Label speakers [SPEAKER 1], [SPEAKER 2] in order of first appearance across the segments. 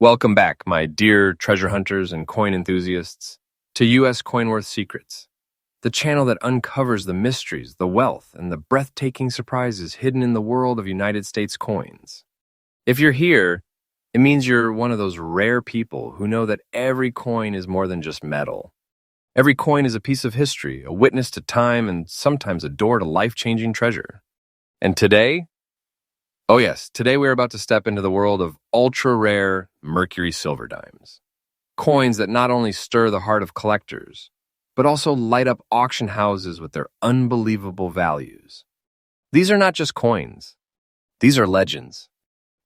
[SPEAKER 1] Welcome back, my dear treasure hunters and coin enthusiasts, to U.S. Coinworth Secrets, the channel that uncovers the mysteries, the wealth, and the breathtaking surprises hidden in the world of United States coins. If you're here, it means you're one of those rare people who know that every coin is more than just metal. Every coin is a piece of history, a witness to time, and sometimes a door to life-changing treasure. And today, oh yes, today we're about to step into the world of ultra-rare Mercury silver dimes. Coins that not only stir the heart of collectors, but also light up auction houses with their unbelievable values. These are not just coins. These are legends.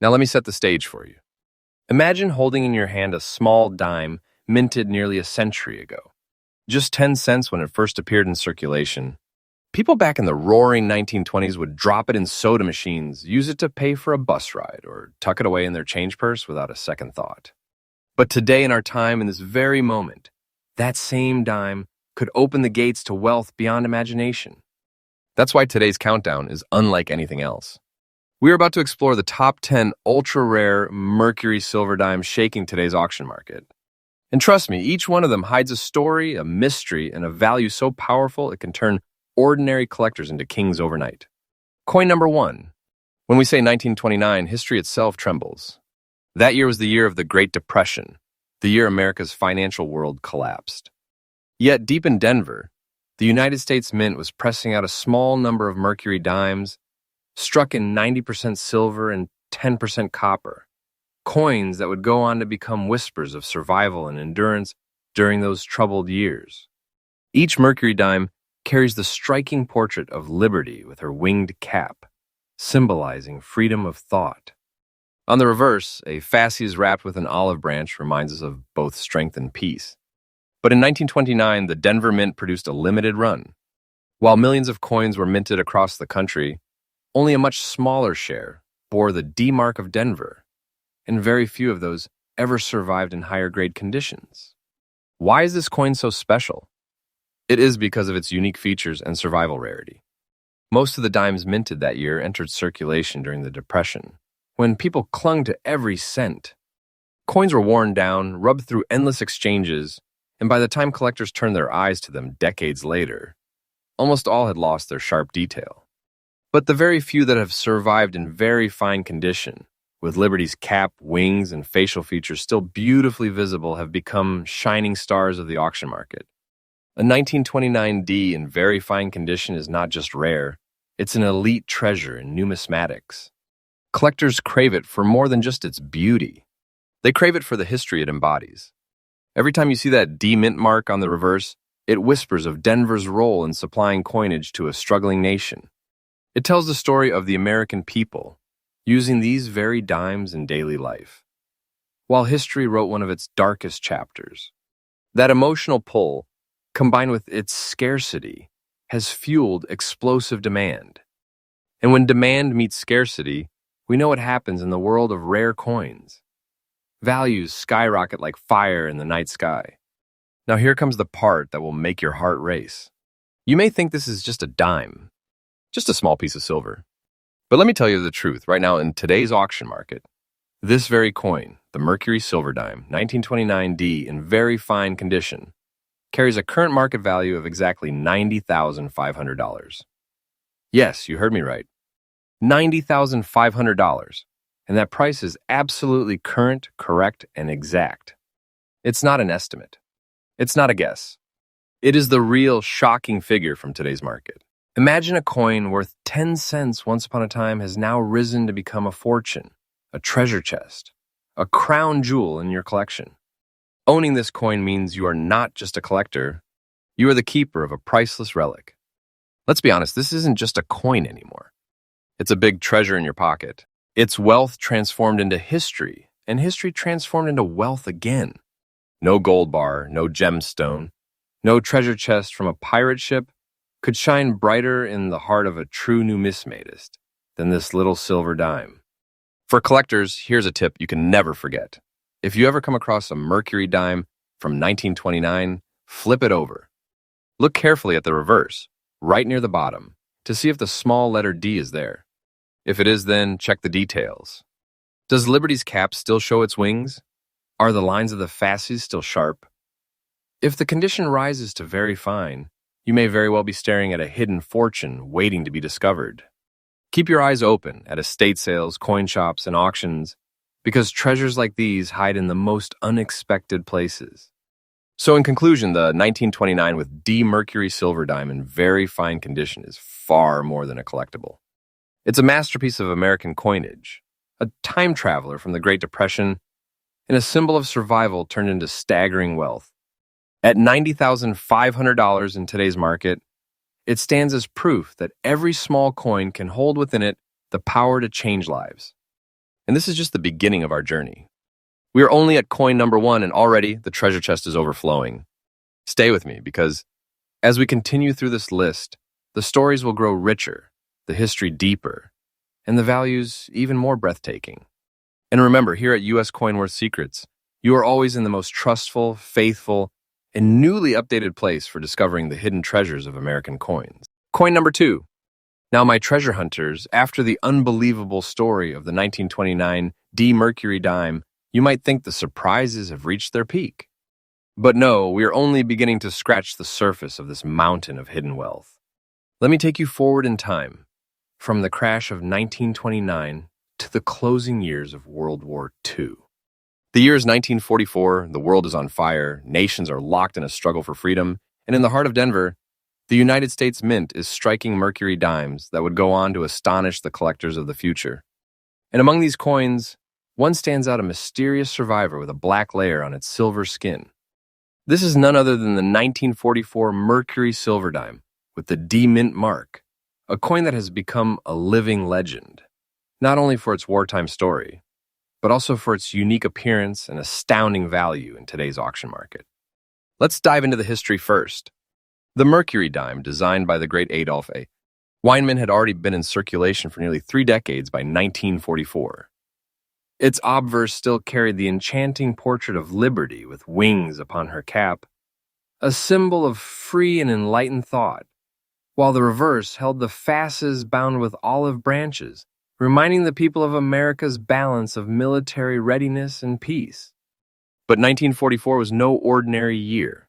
[SPEAKER 1] Now let me set the stage for you. Imagine holding in your hand a small dime minted nearly a century ago. Just 10 cents when it first appeared in circulation. People back in the roaring 1920s would drop it in soda machines, use it to pay for a bus ride, or tuck it away in their change purse without a second thought. But today in our time, in this very moment, that same dime could open the gates to wealth beyond imagination. That's why today's countdown is unlike anything else. We're about to explore the top 10 ultra-rare Mercury silver dimes shaking today's auction market. And trust me, each one of them hides a story, a mystery, and a value so powerful it can turn ordinary collectors into kings overnight. Coin number 1. When we say 1929, history itself trembles. That year was the year of the Great Depression, the year America's financial world collapsed. Yet deep in Denver, the United States Mint was pressing out a small number of Mercury dimes, struck in 90% silver and 10% copper, coins that would go on to become whispers of survival and endurance during those troubled years. Each Mercury dime carries the striking portrait of Liberty with her winged cap, symbolizing freedom of thought. On the reverse, a fasces wrapped with an olive branch reminds us of both strength and peace. But in 1929, the Denver Mint produced a limited run. While millions of coins were minted across the country, only a much smaller share bore the D mark of Denver, and very few of those ever survived in higher-grade conditions. Why is this coin so special? It is because of its unique features and survival rarity. Most of the dimes minted that year entered circulation during the Depression, when people clung to every cent. Coins were worn down, rubbed through endless exchanges, and by the time collectors turned their eyes to them decades later, almost all had lost their sharp detail. But the very few that have survived in very fine condition, with Liberty's cap, wings, and facial features still beautifully visible, have become shining stars of the auction market. A 1929 D in very fine condition is not just rare, it's an elite treasure in numismatics. Collectors crave it for more than just its beauty. They crave it for the history it embodies. Every time you see that D mint mark on the reverse, it whispers of Denver's role in supplying coinage to a struggling nation. It tells the story of the American people, using these very dimes in daily life. While history wrote one of its darkest chapters, that emotional pull, combined with its scarcity, has fueled explosive demand. And when demand meets scarcity, we know what happens in the world of rare coins. Values skyrocket like fire in the night sky. Now here comes the part that will make your heart race. You may think this is just a dime, just a small piece of silver. But let me tell you the truth, right now in today's auction market, this very coin, the Mercury Silver Dime, 1929 D in very fine condition, carries a current market value of exactly $90,500. Yes, you heard me right. $90,500. And that price is absolutely current, correct, and exact. It's not an estimate. It's not a guess. It is the real shocking figure from today's market. Imagine a coin worth 10 cents once upon a time has now risen to become a fortune, a treasure chest, a crown jewel in your collection. Owning this coin means you are not just a collector, you are the keeper of a priceless relic. Let's be honest, this isn't just a coin anymore. It's a big treasure in your pocket. It's wealth transformed into history, and history transformed into wealth again. No gold bar, no gemstone, no treasure chest from a pirate ship could shine brighter in the heart of a true numismatist than this little silver dime. For collectors, here's a tip you can never forget. If you ever come across a Mercury dime from 1929, flip it over. Look carefully at the reverse, right near the bottom, to see if the small letter D is there. If it is, then check the details. Does Liberty's cap still show its wings? Are the lines of the fasces still sharp? If the condition rises to very fine, you may very well be staring at a hidden fortune waiting to be discovered. Keep your eyes open at estate sales, coin shops, and auctions, because treasures like these hide in the most unexpected places. So in conclusion, the 1929 with D Mercury silver dime in very fine condition is far more than a collectible. It's a masterpiece of American coinage, a time traveler from the Great Depression, and a symbol of survival turned into staggering wealth. At $90,500 in today's market, it stands as proof that every small coin can hold within it the power to change lives. And this is just the beginning of our journey. We are only at coin number 1, and already the treasure chest is overflowing. Stay with me, because as we continue through this list, the stories will grow richer, the history deeper, and the values even more breathtaking. And remember, here at U.S. Coinworth Secrets, you are always in the most trustful, faithful, and newly updated place for discovering the hidden treasures of American coins. Coin number 2. Now, my treasure hunters, after the unbelievable story of the 1929 D Mercury dime, you might think the surprises have reached their peak. But no, we are only beginning to scratch the surface of this mountain of hidden wealth. Let me take you forward in time, from the crash of 1929 to the closing years of World War II. The year is 1944, the world is on fire, nations are locked in a struggle for freedom, and in the heart of Denver, the United States Mint is striking Mercury dimes that would go on to astonish the collectors of the future. And among these coins, one stands out, a mysterious survivor with a black layer on its silver skin. This is none other than the 1944 Mercury silver dime with the D Mint mark, a coin that has become a living legend, not only for its wartime story, but also for its unique appearance and astounding value in today's auction market. Let's dive into the history first. The Mercury dime, designed by the great Adolf A. Weinman, had already been in circulation for nearly 3 decades by 1944. Its obverse still carried the enchanting portrait of Liberty with wings upon her cap, a symbol of free and enlightened thought, while the reverse held the fasces bound with olive branches, reminding the people of America's balance of military readiness and peace. But 1944 was no ordinary year.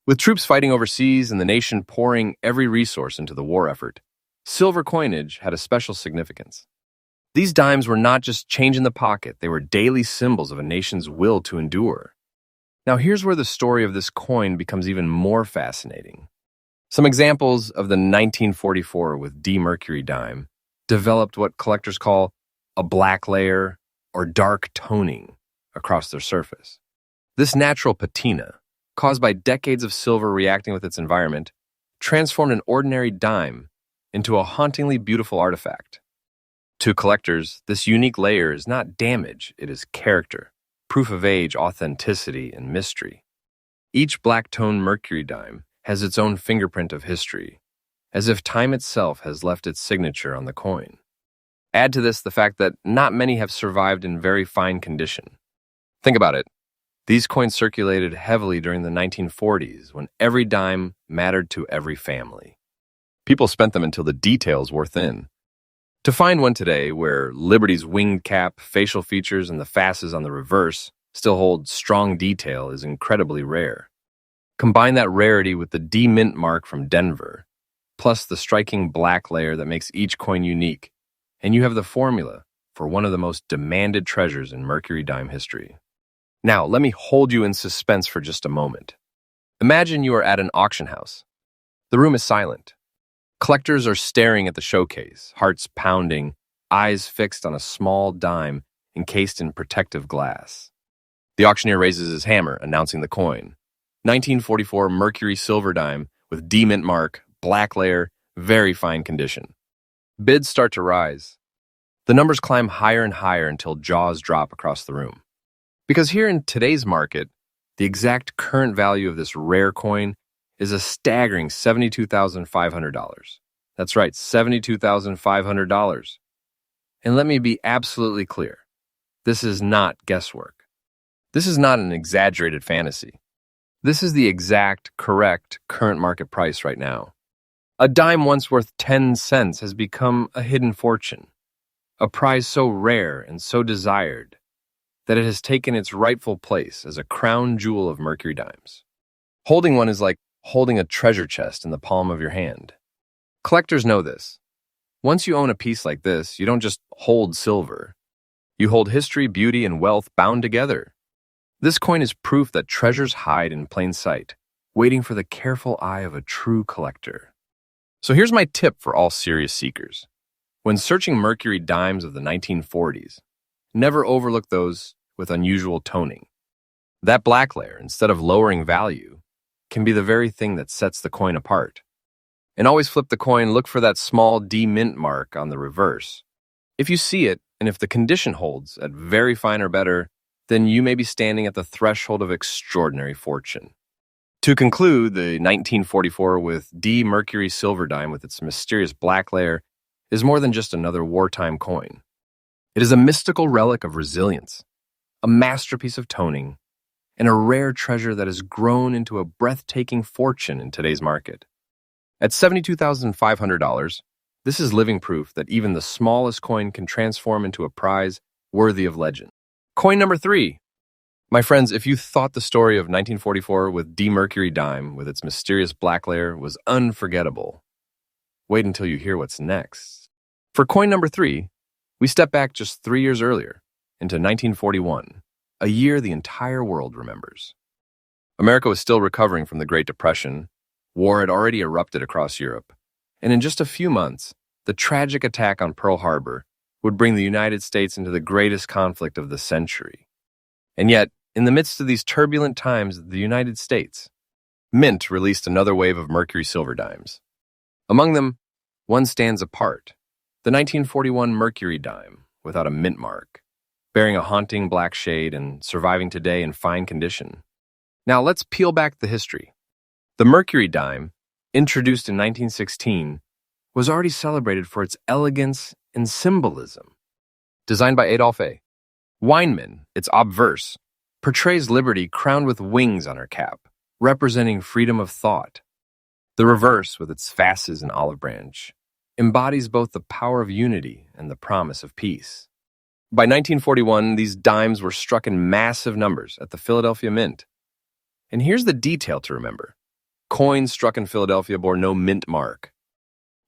[SPEAKER 1] With troops fighting overseas and the nation pouring every resource into the war effort, silver coinage had a special significance. These dimes were not just change in the pocket, they were daily symbols of a nation's will to endure. Now here's where the story of this coin becomes even more fascinating. Some examples of the 1944 with D Mercury dime developed what collectors call a black layer or dark toning across their surface. This natural patina, caused by decades of silver reacting with its environment, transformed an ordinary dime into a hauntingly beautiful artifact. To collectors, this unique layer is not damage, it is character, proof of age, authenticity, and mystery. Each black-toned Mercury dime has its own fingerprint of history, as if time itself has left its signature on the coin. Add to this the fact that not many have survived in very fine condition. Think about it. These coins circulated heavily during the 1940s, when every dime mattered to every family. People spent them until the details wore thin. To find one today where Liberty's winged cap, facial features, and the fasces on the reverse still hold strong detail is incredibly rare. Combine that rarity with the D Mint mark from Denver, plus the striking black layer that makes each coin unique, and you have the formula for one of the most demanded treasures in Mercury dime history. Now, let me hold you in suspense for just a moment. Imagine you are at an auction house. The room is silent. Collectors are staring at the showcase, hearts pounding, eyes fixed on a small dime encased in protective glass. The auctioneer raises his hammer, announcing the coin. 1944 Mercury silver dime with D Mint mark, black layer, very fine condition. Bids start to rise. The numbers climb higher and higher until jaws drop across the room. Because here in today's market, the exact current value of this rare coin is a staggering $72,500. That's right, $72,500. And let me be absolutely clear. This is not guesswork. This is not an exaggerated fantasy. This is the exact, correct, current market price right now. A dime once worth 10 cents has become a hidden fortune, a prize so rare and so desired that it has taken its rightful place as a crown jewel of Mercury dimes. Holding one is like holding a treasure chest in the palm of your hand. Collectors know this. Once you own a piece like this, you don't just hold silver. You hold history, beauty, and wealth bound together. This coin is proof that treasures hide in plain sight, waiting for the careful eye of a true collector. So here's my tip for all serious seekers. When searching Mercury dimes of the 1940s, never overlook those with unusual toning. That black layer, instead of lowering value, can be the very thing that sets the coin apart. And always flip the coin, look for that small D mint mark on the reverse. If you see it, and if the condition holds at very fine or better, then you may be standing at the threshold of extraordinary fortune. To conclude, the 1944 with D Mercury silver dime with its mysterious black layer is more than just another wartime coin. It is a mystical relic of resilience, a masterpiece of toning, and a rare treasure that has grown into a breathtaking fortune in today's market. At $72,500, this is living proof that even the smallest coin can transform into a prize worthy of legend. Coin number 3. My friends, if you thought the story of 1944 with D Mercury dime with its mysterious black layer was unforgettable, wait until you hear what's next. For coin number 3, we step back just 3 years earlier, into 1941, a year the entire world remembers. America was still recovering from the Great Depression. War had already erupted across Europe, and in just a few months, the tragic attack on Pearl Harbor would bring the United States into the greatest conflict of the century. And yet, in the midst of these turbulent times, the United States Mint released another wave of Mercury silver dimes. Among them, one stands apart, the 1941 Mercury dime without a mint mark, bearing a haunting black shade and surviving today in fine condition. Now let's peel back the history. The Mercury dime, introduced in 1916, was already celebrated for its elegance and symbolism. Designed by Adolphe Weinman, its obverse portrays liberty crowned with wings on her cap, representing freedom of thought. The reverse, with its fasces and olive branch, embodies both the power of unity and the promise of peace. By 1941, these dimes were struck in massive numbers at the Philadelphia Mint. And here's the detail to remember. Coins struck in Philadelphia bore no mint mark.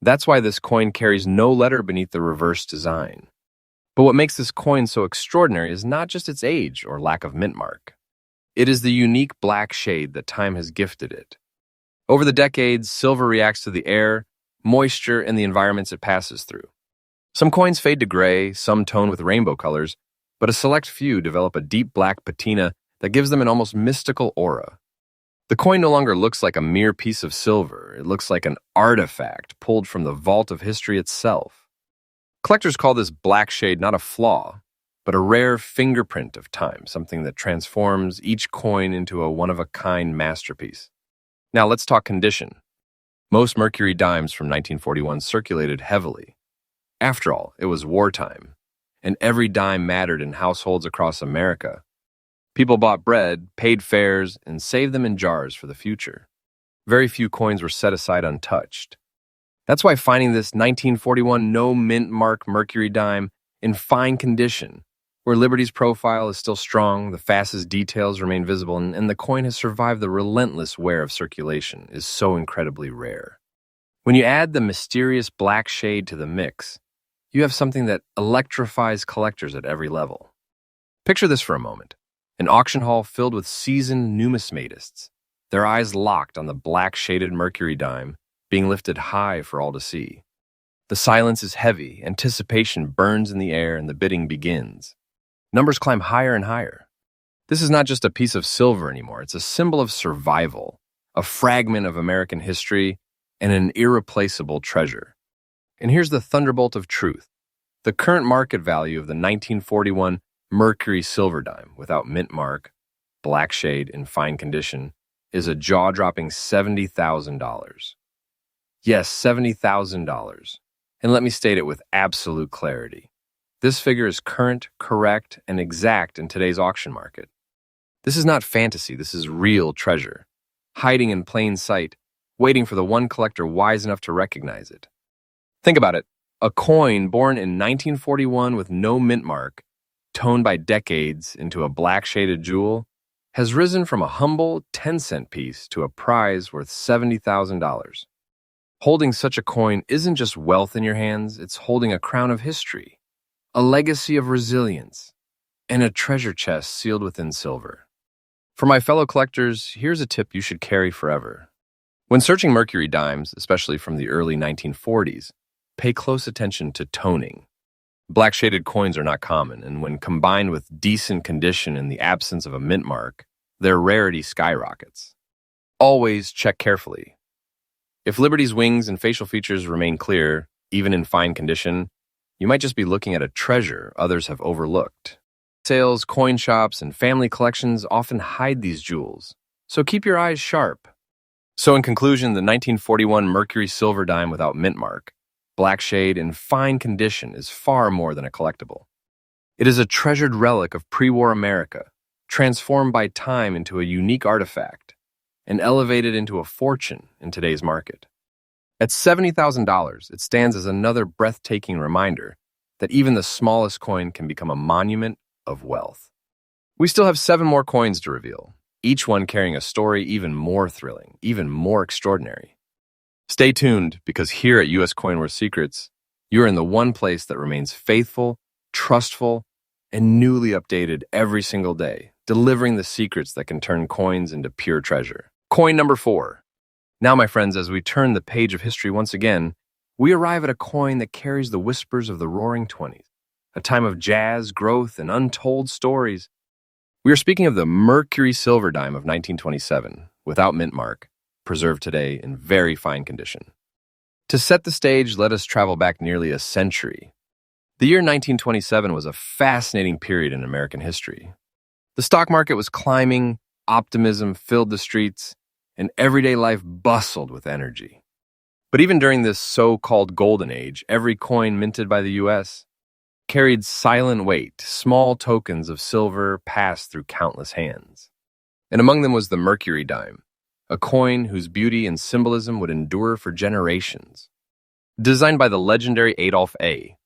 [SPEAKER 1] That's why this coin carries no letter beneath the reverse design. But what makes this coin so extraordinary is not just its age or lack of mint mark. It is the unique black shade that time has gifted it. Over the decades, silver reacts to the air, moisture, and the environments it passes through. Some coins fade to gray, some tone with rainbow colors, but a select few develop a deep black patina that gives them an almost mystical aura. The coin no longer looks like a mere piece of silver. It looks like an artifact pulled from the vault of history itself. Collectors call this black shade not a flaw, but a rare fingerprint of time, something that transforms each coin into a one-of-a-kind masterpiece. Now let's talk condition. Most Mercury dimes from 1941 circulated heavily. After all, it was wartime, and every dime mattered in households across America. People bought bread, paid fares, and saved them in jars for the future. Very few coins were set aside untouched. That's why finding this 1941 no mint mark Mercury dime in fine condition, where Liberty's profile is still strong, the fasces details remain visible, and the coin has survived the relentless wear of circulation, is so incredibly rare. When you add the mysterious black shade to the mix, you have something that electrifies collectors at every level. Picture this for a moment. An auction hall filled with seasoned numismatists, their eyes locked on the black-shaded Mercury dime being lifted high for all to see. The silence is heavy, anticipation burns in the air, and the bidding begins. Numbers climb higher and higher. This is not just a piece of silver anymore. It's a symbol of survival, a fragment of American history, and an irreplaceable treasure. And here's the thunderbolt of truth. The current market value of the 1941 Mercury silver dime without mint mark, black shade, in fine condition is a jaw-dropping $70,000. Yes, $70,000. And let me state it with absolute clarity. This figure is current, correct, and exact in today's auction market. This is not fantasy, this is real treasure, hiding in plain sight, waiting for the one collector wise enough to recognize it. Think about it. A coin born in 1941 with no mint mark toned by decades into a black shaded jewel, has risen from a humble 10-cent piece to a prize worth $70,000. Holding such a coin isn't just wealth in your hands, it's holding a crown of history, a legacy of resilience, and a treasure chest sealed within silver. For my fellow collectors, here's a tip you should carry forever. When searching Mercury dimes, especially from the early 1940s, pay close attention to toning. Black shaded coins are not common, and when combined with decent condition in the absence of a mint mark, their rarity skyrockets. Always check carefully. If Liberty's wings and facial features remain clear, even in fine condition, you might just be looking at a treasure others have overlooked. Sales, coin shops, and family collections often hide these jewels, so keep your eyes sharp. So in conclusion, the 1941 Mercury silver dime without mint mark, black shade, in fine condition is far more than a collectible. It is a treasured relic of pre-war America, transformed by time into a unique artifact, and elevated into a fortune in today's market. At $70,000, it stands as another breathtaking reminder that even the smallest coin can become a monument of wealth. We still have 7 more coins to reveal, each one carrying a story even more thrilling, even more extraordinary. Stay tuned, because here at U.S. Coinworth Secrets, you're in the one place that remains faithful, trustful, and newly updated every single day, delivering the secrets that can turn coins into pure treasure. Coin number 4. Now, my friends, as we turn the page of history once again, we arrive at a coin that carries the whispers of the Roaring '20s, a time of jazz, growth, and untold stories. We are speaking of the Mercury silver dime of 1927, without mint mark, preserved today in very fine condition. To set the stage, let us travel back nearly a century. The year 1927 was a fascinating period in American history. The stock market was climbing, optimism filled the streets, and everyday life bustled with energy. But even during this so-called golden age, every coin minted by the U.S. carried silent weight, small tokens of silver passed through countless hands. And among them was the Mercury dime, a coin whose beauty and symbolism would endure for generations. Designed by the legendary Adolph A.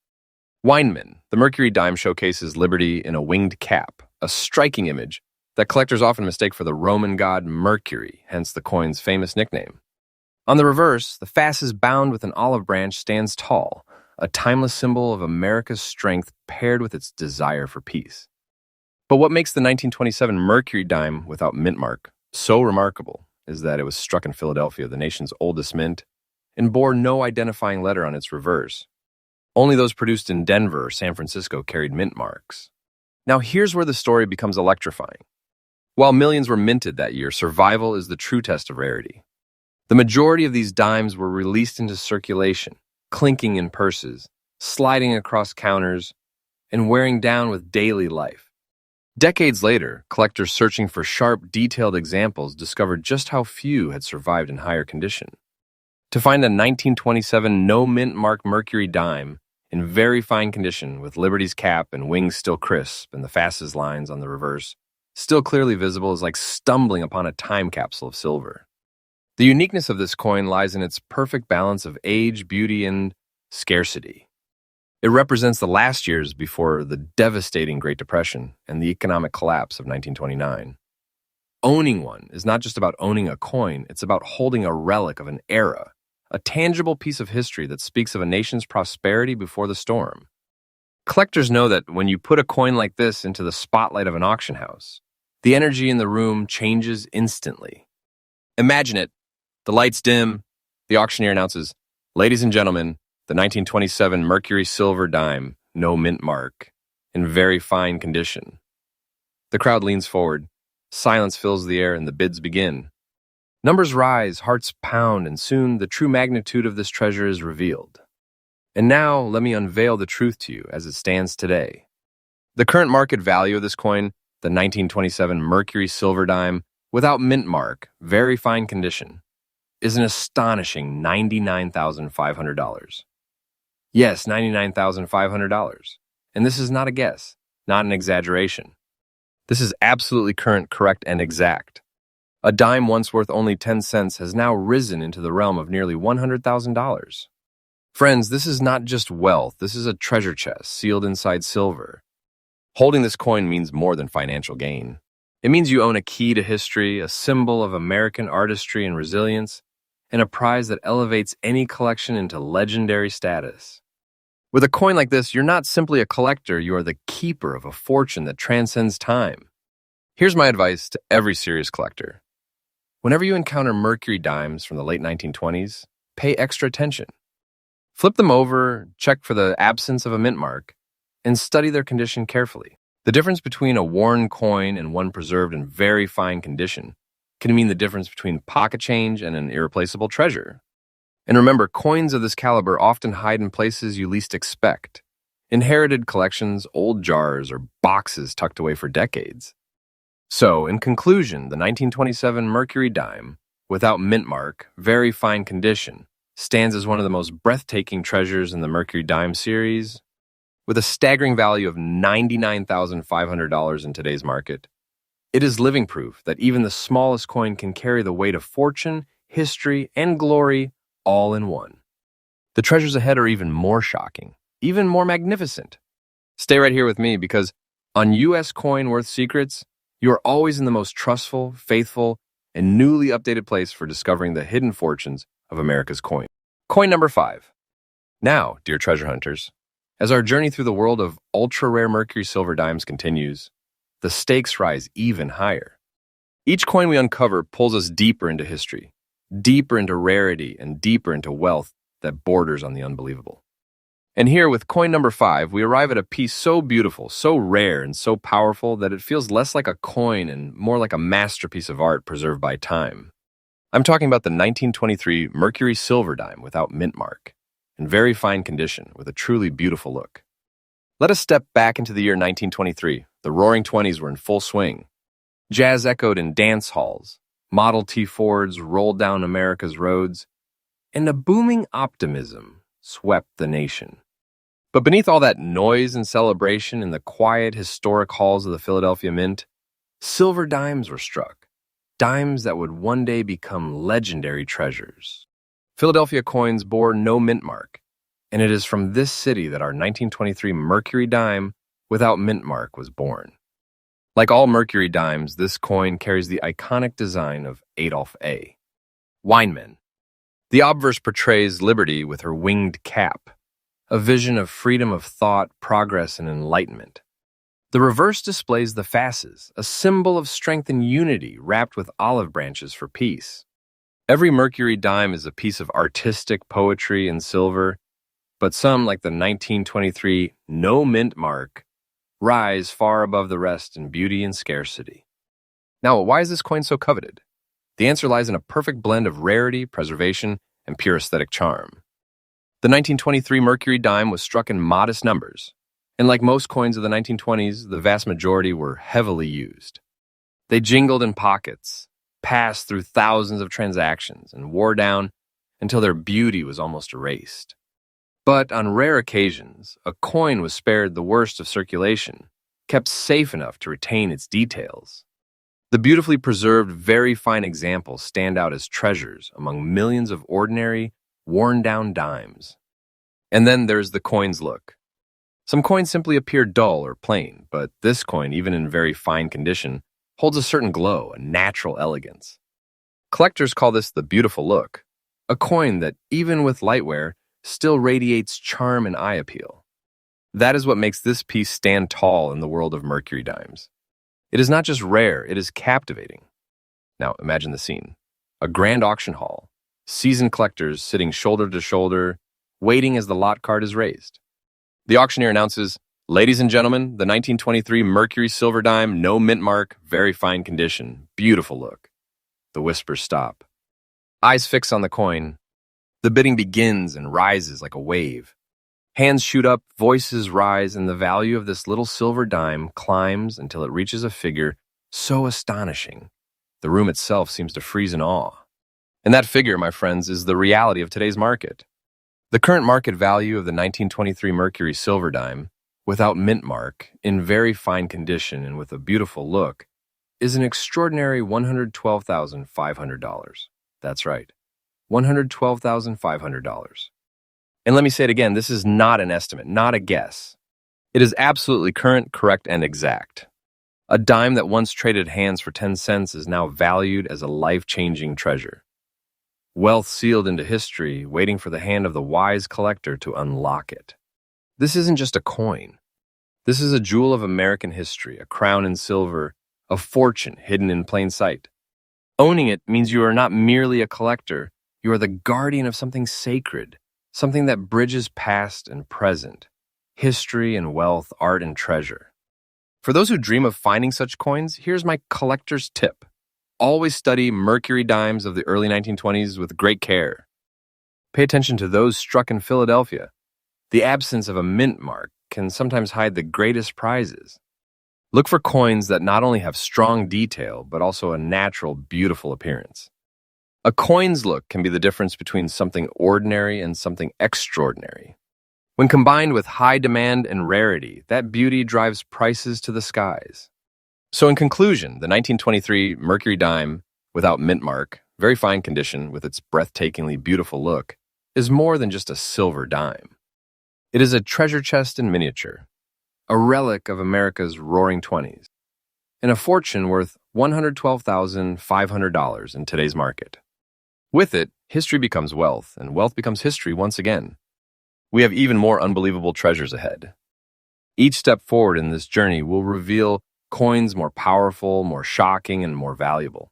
[SPEAKER 1] Weinman, the Mercury dime showcases liberty in a winged cap, a striking image that collectors often mistake for the Roman god Mercury, hence the coin's famous nickname. On the reverse, the fasces bound with an olive branch stands tall, a timeless symbol of America's strength paired with its desire for peace. But what makes the 1927 Mercury dime without mint mark so remarkable is that it was struck in Philadelphia, the nation's oldest mint, and bore no identifying letter on its reverse. Only those produced in Denver or San Francisco carried mint marks. Now here's where the story becomes electrifying. While millions were minted that year, survival is the true test of rarity. The majority of these dimes were released into circulation, clinking in purses, sliding across counters, and wearing down with daily life. Decades later, collectors searching for sharp, detailed examples discovered just how few had survived in higher condition. To find a 1927 no-mint mark Mercury dime in very fine condition with Liberty's cap and wings still crisp and the fasces lines on the reverse still clearly visible is like stumbling upon a time capsule of silver. The uniqueness of this coin lies in its perfect balance of age, beauty, and scarcity. It represents the last years before the devastating Great Depression and the economic collapse of 1929. Owning one is not just about owning a coin, it's about holding a relic of an era, a tangible piece of history that speaks of a nation's prosperity before the storm. Collectors know that when you put a coin like this into the spotlight of an auction house, the energy in the room changes instantly. Imagine it. The lights dim. The auctioneer announces, "Ladies and gentlemen, the 1927 Mercury silver dime, no mint mark, in very fine condition." The crowd leans forward. Silence fills the air and the bids begin. Numbers rise, hearts pound, and soon the true magnitude of this treasure is revealed. And now, let me unveil the truth to you as it stands today. The current market value of this coin, the 1927 Mercury silver dime, without mint mark, very fine condition, is an astonishing $99,500. Yes, $99,500. And this is not a guess, not an exaggeration. This is absolutely current, correct, and exact. A dime once worth only 10 cents has now risen into the realm of nearly $100,000. Friends, this is not just wealth, this is a treasure chest sealed inside silver. Holding this coin means more than financial gain. It means you own a key to history, a symbol of American artistry and resilience, and a prize that elevates any collection into legendary status. With a coin like this, you're not simply a collector, you are the keeper of a fortune that transcends time. Here's my advice to every serious collector. Whenever you encounter Mercury dimes from the late 1920s, pay extra attention. Flip them over, check for the absence of a mint mark, and study their condition carefully. The difference between a worn coin and one preserved in very fine condition can mean the difference between pocket change and an irreplaceable treasure. And remember, coins of this caliber often hide in places you least expect. Inherited collections, old jars, or boxes tucked away for decades. So, in conclusion, the 1927 Mercury dime, without mint mark, very fine condition, stands as one of the most breathtaking treasures in the Mercury dime series. With a staggering value of $99,500 in today's market, it is living proof that even the smallest coin can carry the weight of fortune, history, and glory all in one. The treasures ahead are even more shocking, even more magnificent. Stay right here with me because on U.S. Coin Worth Secrets, you are always in the most trustful, faithful, and newly updated place for discovering the hidden fortunes of America's coin. Coin number 5. Now, dear treasure hunters, as our journey through the world of ultra-rare Mercury silver dimes continues, the stakes rise even higher. Each coin we uncover pulls us deeper into history, deeper into rarity, and deeper into wealth that borders on the unbelievable. And here, with coin number 5, we arrive at a piece so beautiful, so rare, and so powerful that it feels less like a coin and more like a masterpiece of art preserved by time. I'm talking about the 1923 Mercury silver dime without mint mark, in very fine condition, with a truly beautiful look. Let us step back into the year 1923. The Roaring Twenties were in full swing. Jazz echoed in dance halls, Model T Fords rolled down America's roads, and a booming optimism swept the nation. But beneath all that noise and celebration in the quiet, historic halls of the Philadelphia Mint, silver dimes were struck, dimes that would one day become legendary treasures. Philadelphia coins bore no mint mark, and it is from this city that our 1923 Mercury dime without mint mark was born. Like all Mercury dimes, this coin carries the iconic design of Adolf A. Weinman. The obverse portrays liberty with her winged cap, a vision of freedom of thought, progress, and enlightenment. The reverse displays the fasces, a symbol of strength and unity wrapped with olive branches for peace. Every Mercury dime is a piece of artistic poetry in silver, but some, like the 1923 no mint mark, rise far above the rest in beauty and scarcity. Now, why is this coin so coveted? The answer lies in a perfect blend of rarity, preservation, and pure aesthetic charm. The 1923 Mercury dime was struck in modest numbers, and like most coins of the 1920s, the vast majority were heavily used. They jingled in pockets, passed through thousands of transactions, and wore down until their beauty was almost erased. But on rare occasions, a coin was spared the worst of circulation, kept safe enough to retain its details. The beautifully preserved, very fine examples stand out as treasures among millions of ordinary, worn-down dimes. And then there's the coin's look. Some coins simply appear dull or plain, but this coin, even in very fine condition, holds a certain glow, a natural elegance. Collectors call this the beautiful look, a coin that, even with lightware, still radiates charm and eye appeal. That is what makes this piece stand tall in the world of Mercury dimes. It is not just rare, it is captivating. Now, imagine the scene. A grand auction hall, seasoned collectors sitting shoulder to shoulder, waiting as the lot card is raised. The auctioneer announces, "Ladies and gentlemen, the 1923 Mercury silver dime, no mint mark, very fine condition, beautiful look." The whispers stop. Eyes fix on the coin. The bidding begins and rises like a wave. Hands shoot up, voices rise, and the value of this little silver dime climbs until it reaches a figure so astonishing, the room itself seems to freeze in awe. And that figure, my friends, is the reality of today's market. The current market value of the 1923 Mercury silver dime, without mint mark, in very fine condition and with a beautiful look, is an extraordinary $112,500. That's right, $112,500. And let me say it again, this is not an estimate, not a guess. It is absolutely current, correct, and exact. A dime that once traded hands for 10 cents is now valued as a life-changing treasure. Wealth sealed into history, waiting for the hand of the wise collector to unlock it. This isn't just a coin. This is a jewel of American history, a crown in silver, a fortune hidden in plain sight. Owning it means you are not merely a collector, you are the guardian of something sacred, something that bridges past and present, history and wealth, art and treasure. For those who dream of finding such coins, here's my collector's tip. Always study Mercury dimes of the early 1920s with great care. Pay attention to those struck in Philadelphia. The absence of a mint mark can sometimes hide the greatest prizes. Look for coins that not only have strong detail, but also a natural, beautiful appearance. A coin's look can be the difference between something ordinary and something extraordinary. When combined with high demand and rarity, that beauty drives prices to the skies. So in conclusion, the 1923 Mercury dime, without mint mark, very fine condition with its breathtakingly beautiful look, is more than just a silver dime. It is a treasure chest in miniature, a relic of America's roaring 20s, and a fortune worth $112,500 in today's market. With it, history becomes wealth, and wealth becomes history once again. We have even more unbelievable treasures ahead. Each step forward in this journey will reveal coins more powerful, more shocking, and more valuable.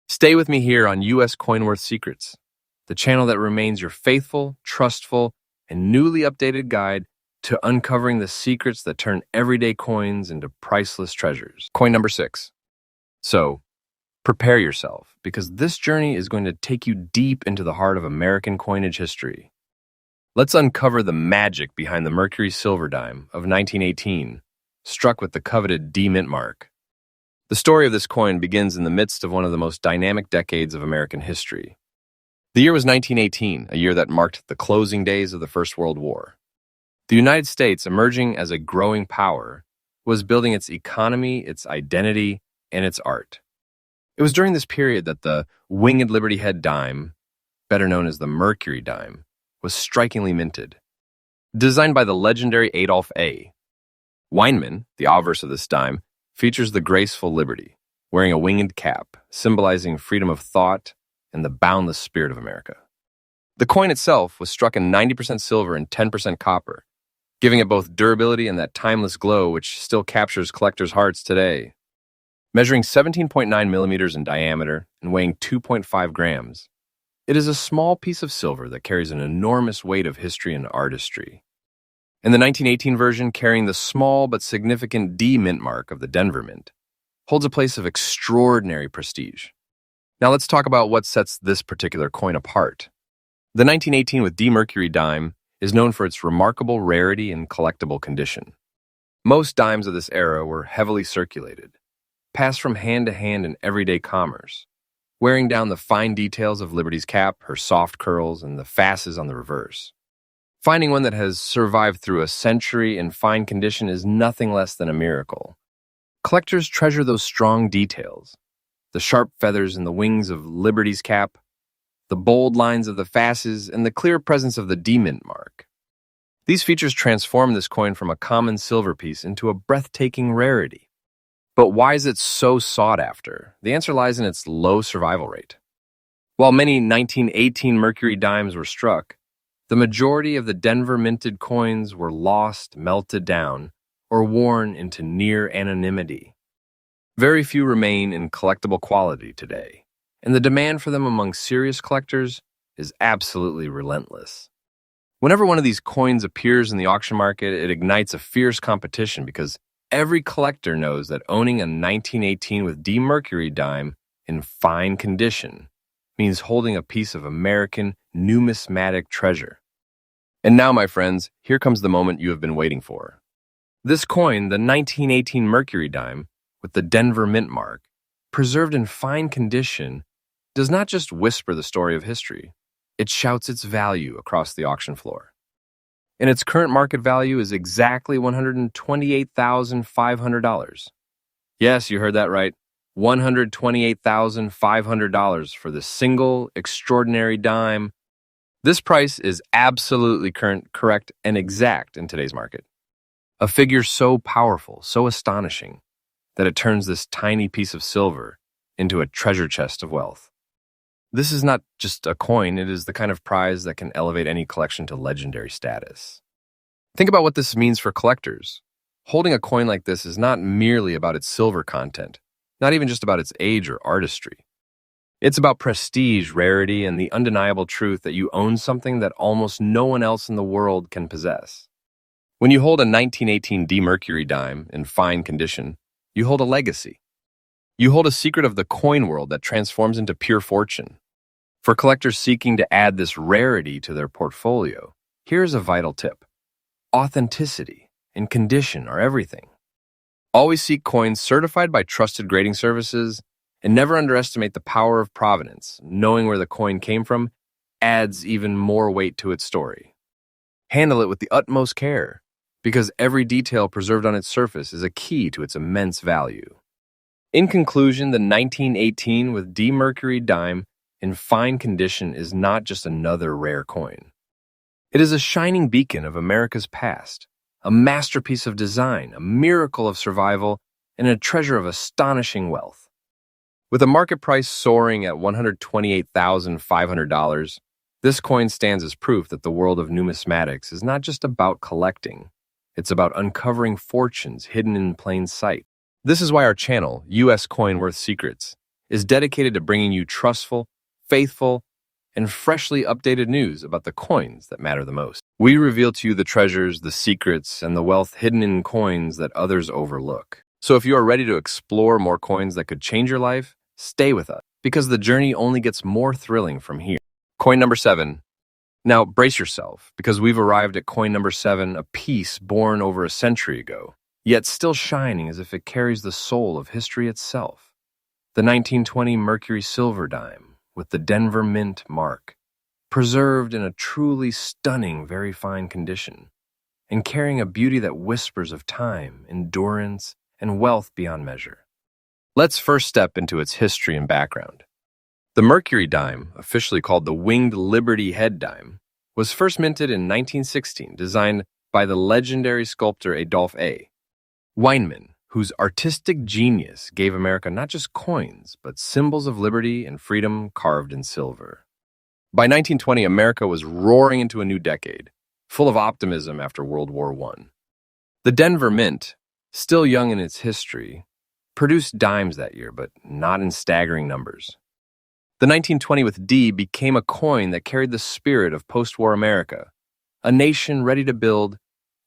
[SPEAKER 1] Stay with me here on U.S. Coinworth Secrets, the channel that remains your faithful, trustful, and newly updated guide to uncovering the secrets that turn everyday coins into priceless treasures. Coin number 6. So, prepare yourself, because this journey is going to take you deep into the heart of American coinage history. Let's uncover the magic behind the Mercury silver dime of 1918, struck with the coveted D mint mark. The story of this coin begins in the midst of one of the most dynamic decades of American history. The year was 1918, a year that marked the closing days of the First World War. The United States, emerging as a growing power, was building its economy, its identity, and its art. It was during this period that the winged Liberty Head dime, better known as the Mercury dime, was strikingly minted. Designed by the legendary Adolph A. Weinman, the obverse of this dime, features the graceful Liberty, wearing a winged cap, symbolizing freedom of thought and the boundless spirit of America. The coin itself was struck in 90% silver and 10% copper, giving it both durability and that timeless glow which still captures collectors' hearts today. Measuring 17.9 millimeters in diameter and weighing 2.5 grams, it is a small piece of silver that carries an enormous weight of history and artistry. In the 1918 version, carrying the small but significant D mint mark of the Denver Mint, holds a place of extraordinary prestige. Now let's talk about what sets this particular coin apart. The 1918 with D Mercury dime is known for its remarkable rarity and collectible condition. Most dimes of this era were heavily circulated, passed from hand to hand in everyday commerce, wearing down the fine details of Liberty's cap, her soft curls, and the fasces on the reverse. Finding one that has survived through a century in fine condition is nothing less than a miracle. Collectors treasure those strong details, the sharp feathers in the wings of Liberty's cap, the bold lines of the fasces, and the clear presence of the D mint mark. These features transform this coin from a common silver piece into a breathtaking rarity. But why is it so sought after? The answer lies in its low survival rate. While many 1918 Mercury dimes were struck, the majority of the Denver minted coins were lost, melted down, or worn into near anonymity. Very few remain in collectible quality today, and the demand for them among serious collectors is absolutely relentless. Whenever one of these coins appears in the auction market, it ignites a fierce competition because every collector knows that owning a 1918 with D Mercury dime in fine condition means holding a piece of American numismatic treasure. And now, my friends, here comes the moment you have been waiting for. This coin, the 1918 Mercury dime, with the Denver mint mark, preserved in fine condition, does not just whisper the story of history, it shouts its value across the auction floor. And its current market value is exactly $128,500. Yes, you heard that right. $128,500 for the single extraordinary dime. This price is absolutely current, correct, and exact in today's market. A figure so powerful, so astonishing, that it turns this tiny piece of silver into a treasure chest of wealth. This is not just a coin, it is the kind of prize that can elevate any collection to legendary status. Think about what this means for collectors. Holding a coin like this is not merely about its silver content, not even just about its age or artistry. It's about prestige, rarity, and the undeniable truth that you own something that almost no one else in the world can possess. When you hold a 1918 D Mercury dime in fine condition, you hold a legacy. You hold a secret of the coin world that transforms into pure fortune. For collectors seeking to add this rarity to their portfolio, here's a vital tip. Authenticity and condition are everything. Always seek coins certified by trusted grading services, and never underestimate the power of provenance. Knowing where the coin came from adds even more weight to its story. Handle it with the utmost care, because every detail preserved on its surface is a key to its immense value. In conclusion, the 1918 with D Mercury dime in fine condition is not just another rare coin. It is a shining beacon of America's past, a masterpiece of design, a miracle of survival, and a treasure of astonishing wealth. With a market price soaring at $128,500, this coin stands as proof that the world of numismatics is not just about collecting, it's about uncovering fortunes hidden in plain sight. This is why our channel, U.S. Coin Worth Secrets, is dedicated to bringing you trustful, faithful, and freshly updated news about the coins that matter the most. We reveal to you the treasures, the secrets, and the wealth hidden in coins that others overlook. So if you are ready to explore more coins that could change your life, stay with us, because the journey only gets more thrilling from here. Coin number 7. Now brace yourself, because we've arrived at coin number 7, a piece born over a century ago, yet still shining as if it carries the soul of history itself. The 1920 Mercury silver dime, with the Denver Mint mark, preserved in a truly stunning, very fine condition, and carrying a beauty that whispers of time, endurance, and wealth beyond measure. Let's first step into its history and background. The Mercury dime, officially called the Winged Liberty Head dime, was first minted in 1916, designed by the legendary sculptor Adolphe A. Weinman, whose artistic genius gave America not just coins, but symbols of liberty and freedom carved in silver. By 1920, America was roaring into a new decade, full of optimism after World War I. The Denver Mint, still young in its history, produced dimes that year, but not in staggering numbers. The 1920 with D became a coin that carried the spirit of post-war America, a nation ready to build,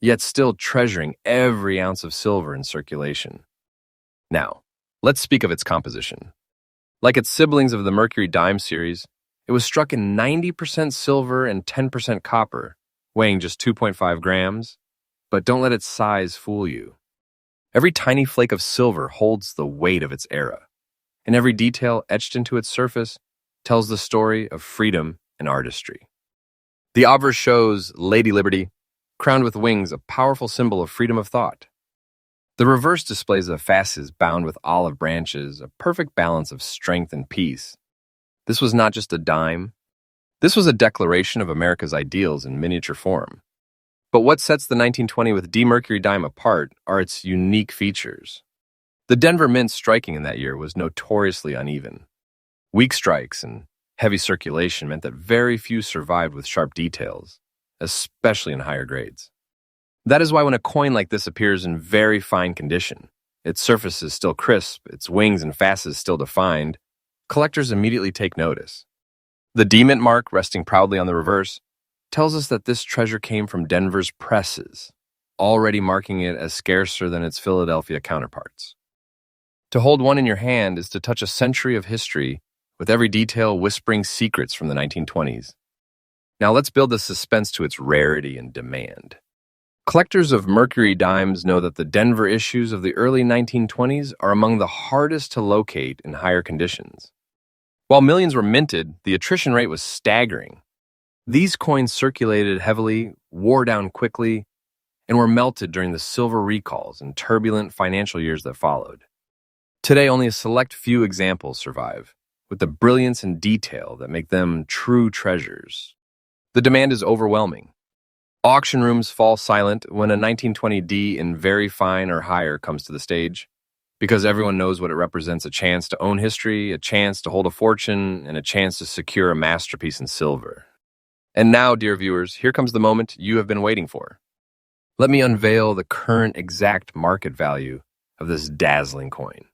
[SPEAKER 1] yet still treasuring every ounce of silver in circulation. Now, let's speak of its composition. Like its siblings of the Mercury dime series, it was struck in 90% silver and 10% copper, weighing just 2.5 grams, but don't let its size fool you. Every tiny flake of silver holds the weight of its era, and every detail etched into its surface tells the story of freedom and artistry. The obverse shows Lady Liberty, crowned with wings, a powerful symbol of freedom of thought. The reverse displays a fasces bound with olive branches, a perfect balance of strength and peace. This was not just a dime. This was a declaration of America's ideals in miniature form. But what sets the 1920 with D Mercury dime apart are its unique features. The Denver Mint's striking in that year was notoriously uneven. Weak strikes and heavy circulation meant that very few survived with sharp details, especially in higher grades. That is why when a coin like this appears in very fine condition, its surface is still crisp, its wings and fasces still defined, collectors immediately take notice. The D Mint mark, resting proudly on the reverse, tells us that this treasure came from Denver's presses, already marking it as scarcer than its Philadelphia counterparts. To hold one in your hand is to touch a century of history, with every detail whispering secrets from the 1920s. Now let's build the suspense to its rarity and demand. Collectors of Mercury dimes know that the Denver issues of the early 1920s are among the hardest to locate in higher conditions. While millions were minted, the attrition rate was staggering. These coins circulated heavily, wore down quickly, and were melted during the silver recalls and turbulent financial years that followed. Today, only a select few examples survive, with the brilliance and detail that make them true treasures. The demand is overwhelming. Auction rooms fall silent when a 1920D in very fine or higher comes to the stage, because everyone knows what it represents: a chance to own history, a chance to hold a fortune, and a chance to secure a masterpiece in silver. And now, dear viewers, here comes the moment you have been waiting for. Let me unveil the current exact market value of this dazzling coin.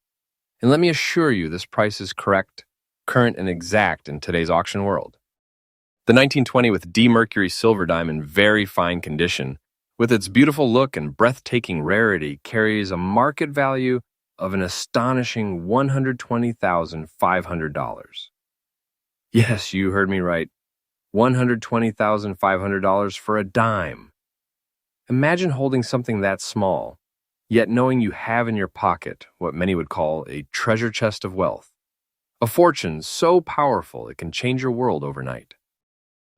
[SPEAKER 1] And let me assure you this price is correct, current, and exact in today's auction world. The 1920 with D Mercury silver dime in very fine condition, with its beautiful look and breathtaking rarity, carries a market value of an astonishing $120,500. Yes, you heard me right. $120,500 for a dime. Imagine holding something that small, yet knowing you have in your pocket what many would call a treasure chest of wealth, a fortune so powerful it can change your world overnight.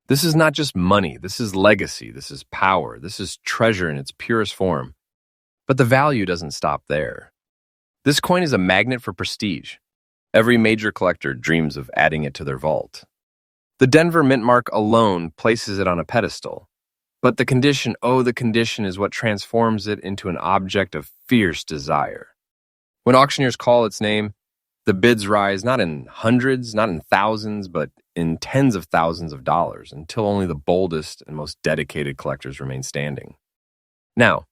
[SPEAKER 1] This is not just money, this is legacy, this is power, this is treasure in its purest form. But the value doesn't stop there. This coin is a magnet for prestige. Every major collector dreams of adding it to their vault. The Denver mint mark alone places it on a pedestal. But the condition is what transforms it into an object of fierce desire. When auctioneers call its name, the bids rise not in hundreds, not in thousands, but in tens of thousands of dollars, until only the boldest and most dedicated collectors remain standing. Now,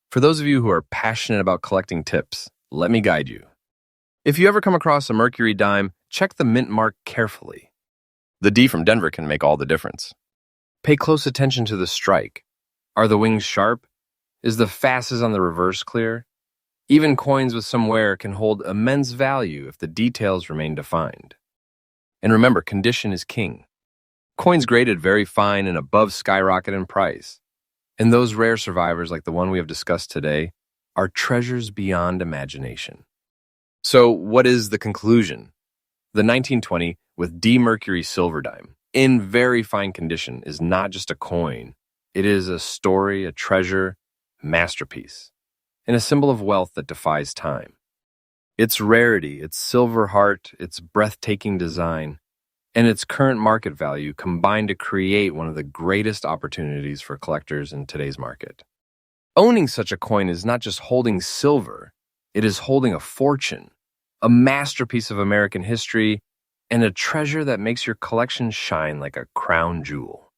[SPEAKER 1] for those of you who are passionate about collecting tips, let me guide you. If you ever come across a Mercury dime, check the mint mark carefully. The D from Denver can make all the difference. Pay close attention to the strike. Are the wings sharp? Is the facets on the reverse clear? Even coins with some wear can hold immense value if the details remain defined. And remember, condition is king. Coins graded very fine and above skyrocket in price. And those rare survivors like the one we have discussed today are treasures beyond imagination. So what is the conclusion? The 1920 with D Mercury silver dime, in very fine condition, is not just a coin. It is a story, a treasure, a masterpiece, and a symbol of wealth that defies time. Its rarity, its silver heart, its breathtaking design, and its current market value combine to create one of the greatest opportunities for collectors in today's market. Owning such a coin is not just holding silver, it is holding a fortune, a masterpiece of American history, and a treasure that makes your collection shine like a crown jewel.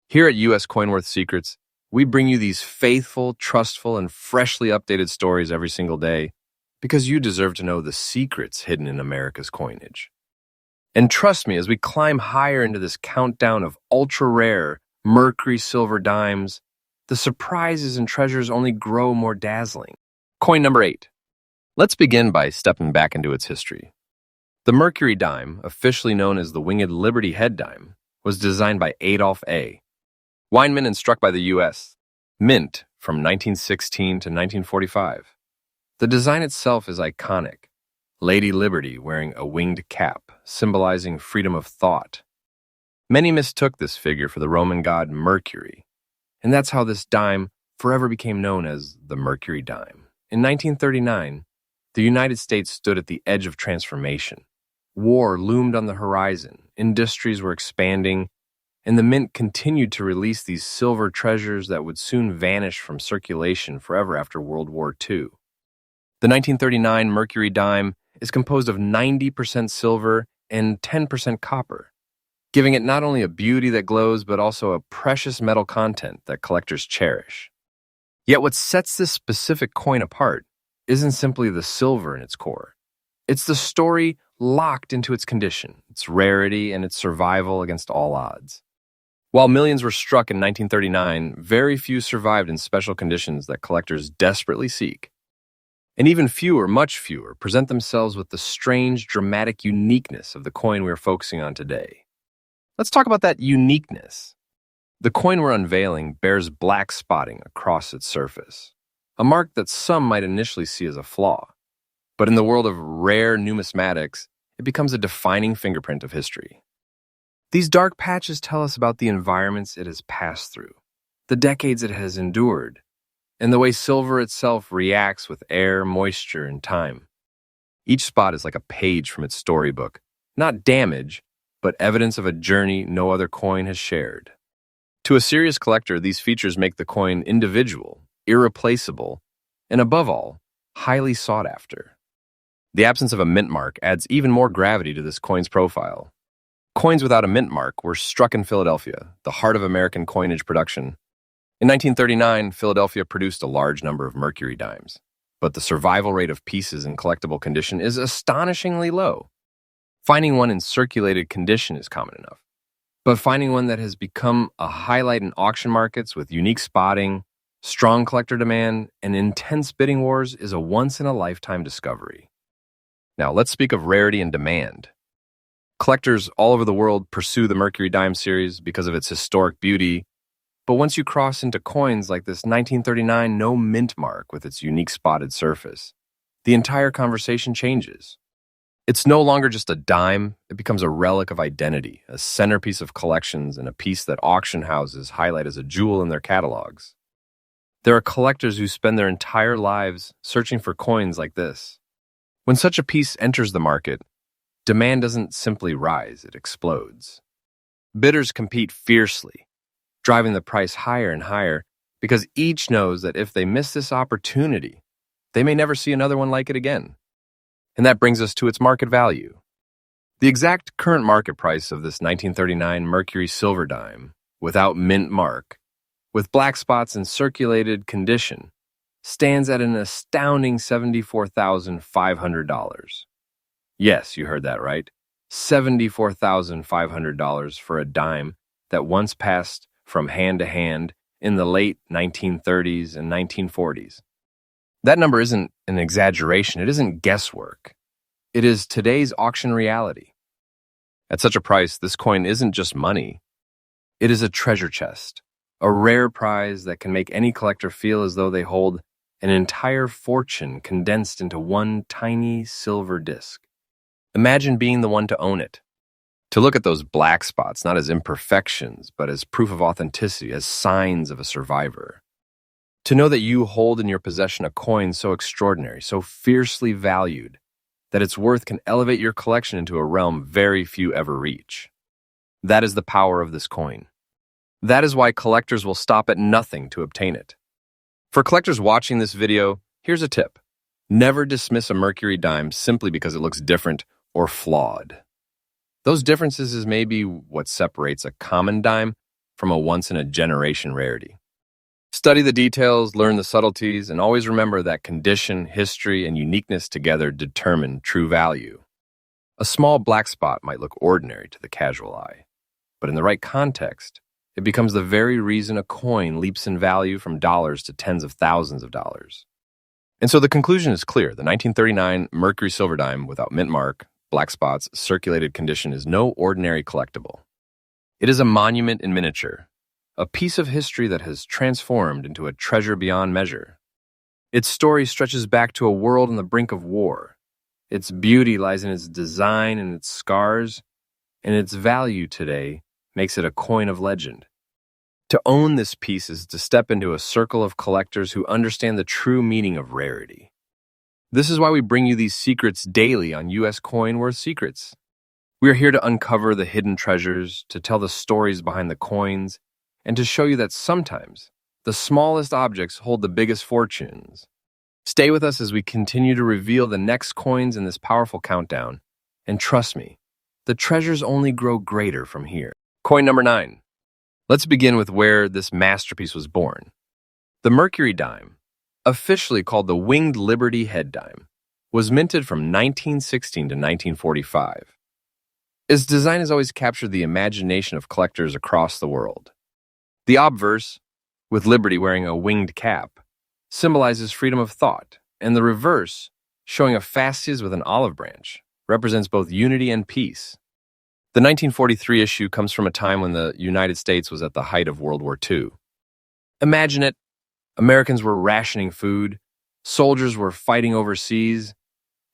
[SPEAKER 1] Here at US Coinworth Secrets, we bring you these faithful, trustful, and freshly updated stories every single day because you deserve to know the secrets hidden in America's coinage. And trust me, as we climb higher into this countdown of ultra-rare Mercury silver dimes, the surprises and treasures only grow more dazzling. Coin number 8. Let's begin by stepping back into its history. The Mercury dime, officially known as the Winged Liberty Head dime, was designed by Adolph A. Weinman and struck by the U.S. Mint from 1916 to 1945. The design itself is iconic. Lady Liberty wearing a winged cap, symbolizing freedom of thought. Many mistook this figure for the Roman god Mercury, and that's how this dime forever became known as the Mercury dime. In 1939, the United States stood at the edge of transformation. War loomed on the horizon, industries were expanding, and the mint continued to release these silver treasures that would soon vanish from circulation forever after World War II. The 1939 Mercury dime is composed of 90% silver and 10% copper, giving it not only a beauty that glows but also a precious metal content that collectors cherish. Yet what sets this specific coin apart isn't simply the silver in its core. It's the story locked into its condition, its rarity, and its survival against all odds. While millions were struck in 1939, very few survived in special conditions that collectors desperately seek. And even fewer, much fewer, present themselves with the strange, dramatic uniqueness of the coin we're focusing on today. Let's talk about that uniqueness. The coin we're unveiling bears black spotting across its surface, a mark that some might initially see as a flaw. But in the world of rare numismatics, it becomes a defining fingerprint of history. These dark patches tell us about the environments it has passed through, the decades it has endured, and the way silver itself reacts with air, moisture, and time. Each spot is like a page from its storybook, not damage, but evidence of a journey no other coin has shared. To a serious collector, these features make the coin individual, irreplaceable, and above all, highly sought after. The absence of a mint mark adds even more gravity to this coin's profile. Coins without a mint mark were struck in Philadelphia, the heart of American coinage production. In 1939, Philadelphia produced a large number of Mercury dimes, but the survival rate of pieces in collectible condition is astonishingly low. Finding one in circulated condition is common enough, but finding one that has become a highlight in auction markets with unique spotting, strong collector demand, and intense bidding wars is a once-in-a-lifetime discovery. Now, let's speak of rarity and demand. Collectors all over the world pursue the Mercury dime series because of its historic beauty, but once you cross into coins like this 1939 no mint mark with its unique spotted surface, the entire conversation changes. It's no longer just a dime, it becomes a relic of identity, a centerpiece of collections, and a piece that auction houses highlight as a jewel in their catalogs. There are collectors who spend their entire lives searching for coins like this. When such a piece enters the market, demand doesn't simply rise, it explodes. Bidders compete fiercely, driving the price higher and higher because each knows that if they miss this opportunity, they may never see another one like it again. And that brings us to its market value. The exact current market price of this 1939 Mercury silver dime, without mint mark, with black spots in circulated condition, stands at an astounding $74,500. Yes, you heard that right. $74,500 for a dime that once passed from hand to hand in the late 1930s and 1940s. That number isn't an exaggeration. It isn't guesswork. It is today's auction reality. At such a price, this coin isn't just money. It is a treasure chest, a rare prize that can make any collector feel as though they hold an entire fortune condensed into one tiny silver disc. Imagine being the one to own it, to look at those black spots not as imperfections, but as proof of authenticity, as signs of a survivor. To know that you hold in your possession a coin so extraordinary, so fiercely valued, that its worth can elevate your collection into a realm very few ever reach. That is the power of this coin. That is why collectors will stop at nothing to obtain it. For collectors watching this video, here's a tip. Never dismiss a Mercury dime simply because it looks different or flawed. Those differences is maybe what separates a common dime from a once-in-a-generation rarity. Study the details, learn the subtleties, and always remember that condition, history, and uniqueness together determine true value. A small black spot might look ordinary to the casual eye, but in the right context, it becomes the very reason a coin leaps in value from dollars to tens of thousands of dollars. And so the conclusion is clear. The 1939 Mercury silver dime without mint mark, black spots, circulated condition is no ordinary collectible. It is a monument in miniature, a piece of history that has transformed into a treasure beyond measure. Its story stretches back to a world on the brink of war. Its beauty lies in its design and its scars, and its value today makes it a coin of legend. To own this piece is to step into a circle of collectors who understand the true meaning of rarity. This is why we bring you these secrets daily on U.S. Coin Worth Secrets. We are here to uncover the hidden treasures, to tell the stories behind the coins, and to show you that sometimes the smallest objects hold the biggest fortunes. Stay with us as we continue to reveal the next coins in this powerful countdown, and trust me, the treasures only grow greater from here. Coin number 9. Let's begin with where this masterpiece was born. The Mercury dime, officially called the Winged Liberty head dime, was minted from 1916 to 1945. Its design has always captured the imagination of collectors across the world. The obverse, with Liberty wearing a winged cap, symbolizes freedom of thought, and the reverse, showing a fasces with an olive branch, represents both unity and peace. The 1943 issue comes from a time when the United States was at the height of World War II. Imagine it. Americans were rationing food, soldiers were fighting overseas,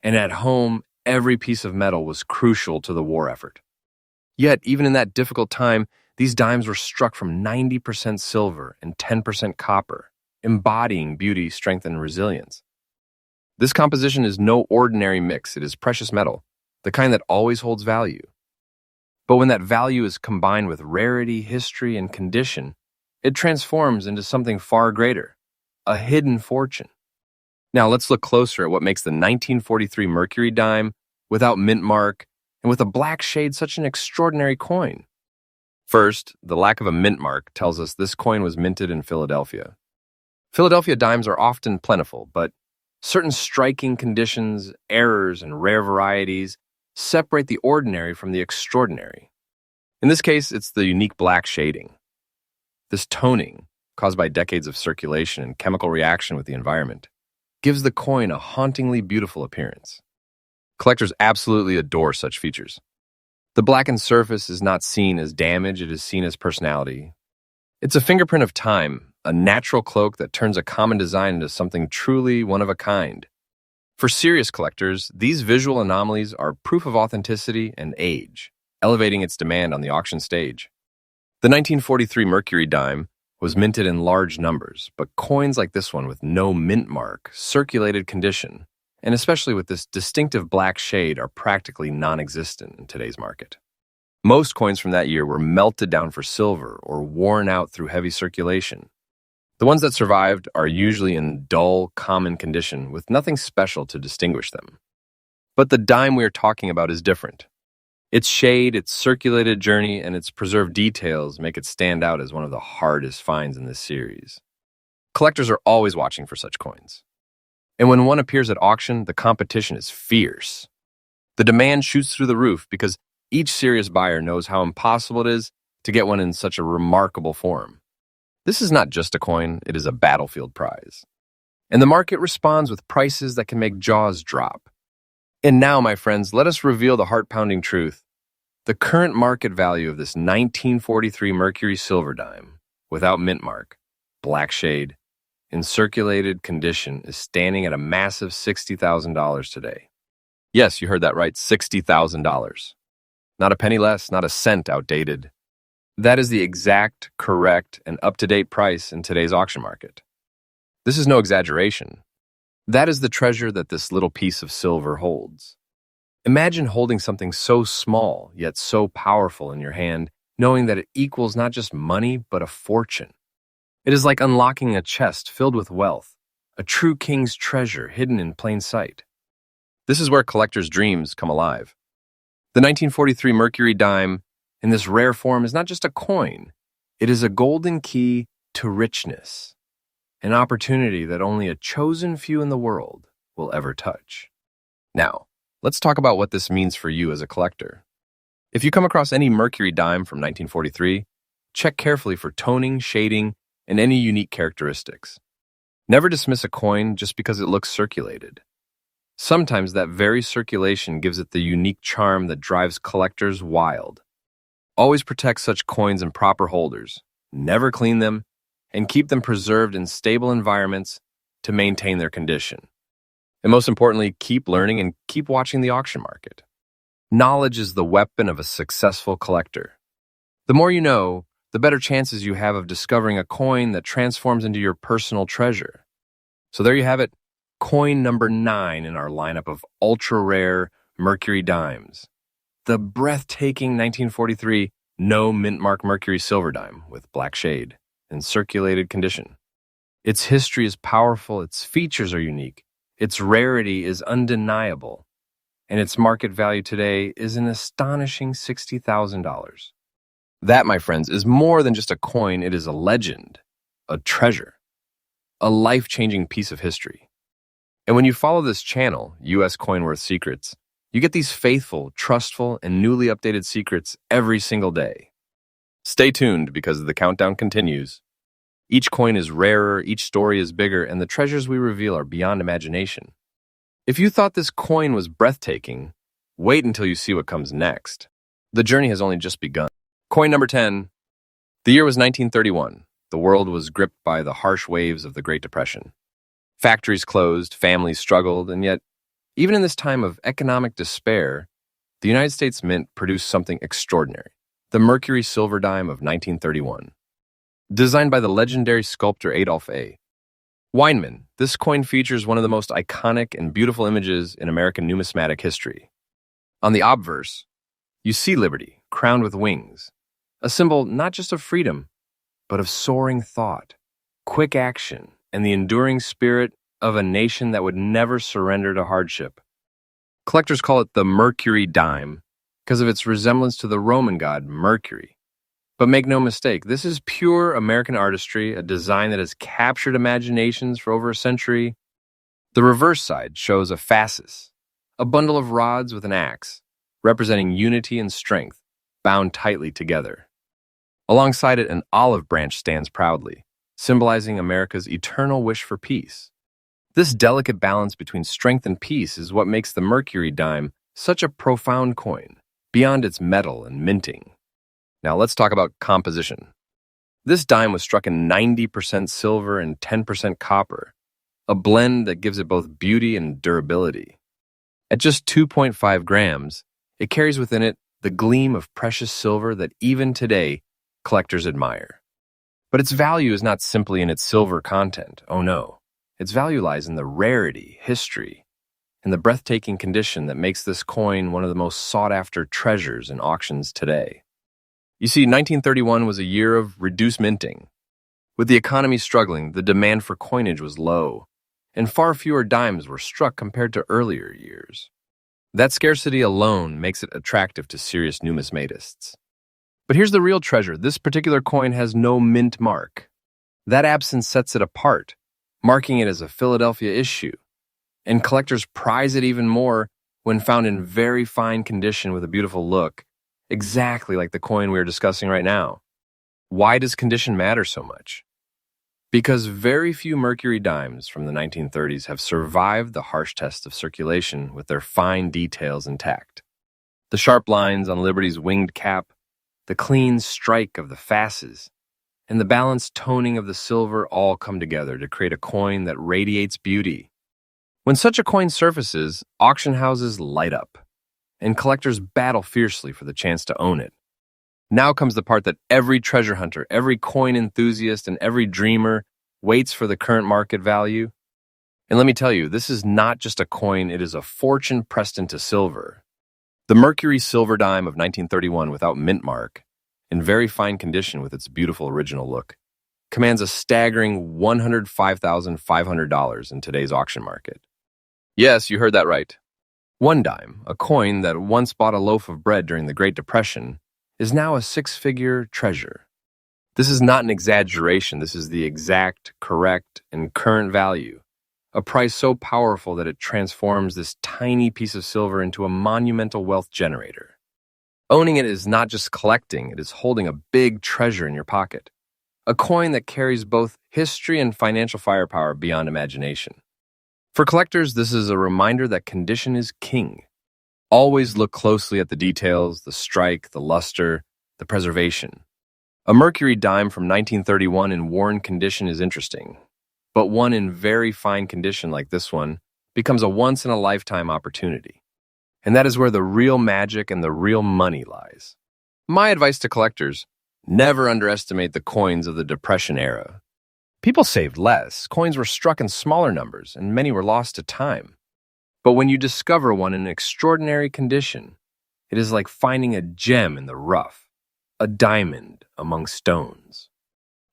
[SPEAKER 1] and at home, every piece of metal was crucial to the war effort. Yet, even in that difficult time, these dimes were struck from 90% silver and 10% copper, embodying beauty, strength, and resilience. This composition is no ordinary mix. It is precious metal, the kind that always holds value. But when that value is combined with rarity, history, and condition, It transforms into something far greater, a hidden fortune. Now let's look closer at what makes the 1943 Mercury dime, without mint mark, and with a black shade, such an extraordinary coin. First, the lack of a mint mark tells us this coin was minted in Philadelphia. Philadelphia dimes are often plentiful, but certain striking conditions, errors, and rare varieties separate the ordinary from the extraordinary. In this case, it's the unique black shading. This toning, caused by decades of circulation and chemical reaction with the environment, gives the coin a hauntingly beautiful appearance. Collectors absolutely adore such features. The blackened surface is not seen as damage, it is seen as personality. It's a fingerprint of time, a natural cloak that turns a common design into something truly one of a kind. For serious collectors, these visual anomalies are proof of authenticity and age, elevating its demand on the auction stage. The 1943 Mercury dime was minted in large numbers, but coins like this one with no mint mark, circulated condition, and especially with this distinctive black shade are practically non-existent in today's market. Most coins from that year were melted down for silver or worn out through heavy circulation. The ones that survived are usually in dull, common condition with nothing special to distinguish them. But the dime we are talking about is different. Its shade, its circulated journey, and its preserved details make it stand out as one of the hardest finds in this series. Collectors are always watching for such coins. And when one appears at auction, the competition is fierce. The demand shoots through the roof because each serious buyer knows how impossible it is to get one in such a remarkable form. This is not just a coin, it is a battlefield prize. And the market responds with prices that can make jaws drop. And now, my friends, let us reveal the heart-pounding truth. The current market value of this 1943 Mercury silver dime, without mint mark, black shade, in circulated condition, is standing at a massive $60,000 today. Yes, you heard that right, $60,000. Not a penny less, not a cent outdated. That is the exact, correct, and up-to-date price in today's auction market. This is no exaggeration. That is the treasure that this little piece of silver holds. Imagine holding something so small, yet so powerful in your hand, knowing that it equals not just money, but a fortune. It is like unlocking a chest filled with wealth, a true king's treasure hidden in plain sight. This is where collectors' dreams come alive. The 1943 Mercury dime, in this rare form, is not just a coin. It is a golden key to richness, an opportunity that only a chosen few in the world will ever touch. Now, let's talk about what this means for you as a collector. If you come across any Mercury dime from 1943, check carefully for toning, shading, and any unique characteristics. Never dismiss a coin just because it looks circulated. Sometimes that very circulation gives it the unique charm that drives collectors wild. Always protect such coins in proper holders, never clean them, and keep them preserved in stable environments to maintain their condition. And most importantly, keep learning and keep watching the auction market. Knowledge is the weapon of a successful collector. The more you know, the better chances you have of discovering a coin that transforms into your personal treasure. So there you have it, coin number 9 in our lineup of ultra-rare Mercury dimes. The breathtaking 1943 no mint mark Mercury silver dime with black shade in circulated condition. Its history is powerful, its features are unique, its rarity is undeniable, and its market value today is an astonishing $60,000. That, my friends, is more than just a coin, it is a legend, a treasure, a life-changing piece of history. And when you follow this channel, U.S. Coinworth Secrets, you get these faithful, trustful, and newly updated secrets every single day. Stay tuned because the countdown continues. Each coin is rarer, each story is bigger, and the treasures we reveal are beyond imagination. If you thought this coin was breathtaking, wait until you see what comes next. The journey has only just begun. Coin number 10. The year was 1931. The world was gripped by the harsh waves of the Great Depression. Factories closed, families struggled, and yet, even in this time of economic despair, the United States Mint produced something extraordinary, the Mercury silver dime of 1931. Designed by the legendary sculptor Adolph A. Weinman, this coin features one of the most iconic and beautiful images in American numismatic history. On the obverse, you see liberty, crowned with wings, a symbol not just of freedom, but of soaring thought, quick action, and the enduring spirit of a nation that would never surrender to hardship. Collectors call it the Mercury dime because of its resemblance to the Roman god Mercury. But make no mistake, this is pure American artistry, a design that has captured imaginations for over a century. The reverse side shows a fasces, a bundle of rods with an axe, representing unity and strength, bound tightly together. Alongside it, an olive branch stands proudly, symbolizing America's eternal wish for peace. This delicate balance between strength and peace is what makes the Mercury dime such a profound coin, beyond its metal and minting. Now let's talk about composition. This dime was struck in 90% silver and 10% copper, a blend that gives it both beauty and durability. At just 2.5 grams, it carries within it the gleam of precious silver that even today collectors admire. But its value is not simply in its silver content, oh no. Its value lies in the rarity, history, and the breathtaking condition that makes this coin one of the most sought-after treasures in auctions today. You see, 1931 was a year of reduced minting. With the economy struggling, the demand for coinage was low, and far fewer dimes were struck compared to earlier years. That scarcity alone makes it attractive to serious numismatists. But here's the real treasure. This particular coin has no mint mark. That absence sets it apart, marking it as a Philadelphia issue, and collectors prize it even more when found in very fine condition with a beautiful look, exactly like the coin we are discussing right now. Why does condition matter so much? Because very few Mercury dimes from the 1930s have survived the harsh test of circulation with their fine details intact. The sharp lines on Liberty's winged cap, the clean strike of the fasces, and the balanced toning of the silver all come together to create a coin that radiates beauty. When such a coin surfaces, auction houses light up, and collectors battle fiercely for the chance to own it. Now comes the part that every treasure hunter, every coin enthusiast, and every dreamer waits for the current market value. And let me tell you, this is not just a coin, it is a fortune pressed into silver. The Mercury silver dime of 1931 without mint mark, in very fine condition with its beautiful original look, commands a staggering $105,500 in today's auction market. Yes, you heard that right. One dime, a coin that once bought a loaf of bread during the Great Depression, is now a six-figure treasure. This is not an exaggeration, this is the exact, correct, and current value, a price so powerful that it transforms this tiny piece of silver into a monumental wealth generator. Owning it is not just collecting, it is holding a big treasure in your pocket. A coin that carries both history and financial firepower beyond imagination. For collectors, this is a reminder that condition is king. Always look closely at the details, the strike, the luster, the preservation. A Mercury dime from 1931 in worn condition is interesting, but one in very fine condition like this one becomes a once-in-a-lifetime opportunity. And that is where the real magic and the real money lies. My advice to collectors, never underestimate the coins of the Depression era. People saved less, coins were struck in smaller numbers, and many were lost to time. But when you discover one in extraordinary condition, it is like finding a gem in the rough, a diamond among stones.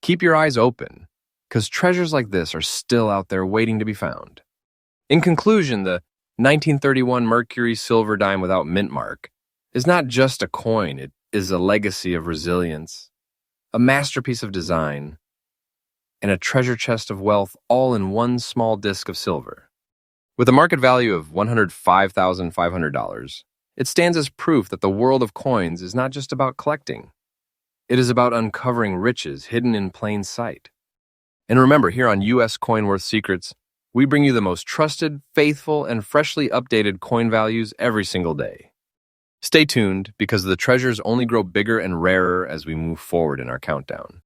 [SPEAKER 1] Keep your eyes open, because treasures like this are still out there waiting to be found. In conclusion, the 1931 Mercury silver dime without mint mark is not just a coin, it is a legacy of resilience, a masterpiece of design, and a treasure chest of wealth all in one small disc of silver. With a market value of $105,500, it stands as proof that the world of coins is not just about collecting. It is about uncovering riches hidden in plain sight. And remember, here on U.S. Coin Worth Secrets, we bring you the most trusted, faithful, and freshly updated coin values every single day. Stay tuned, because the treasures only grow bigger and rarer as we move forward in our countdown.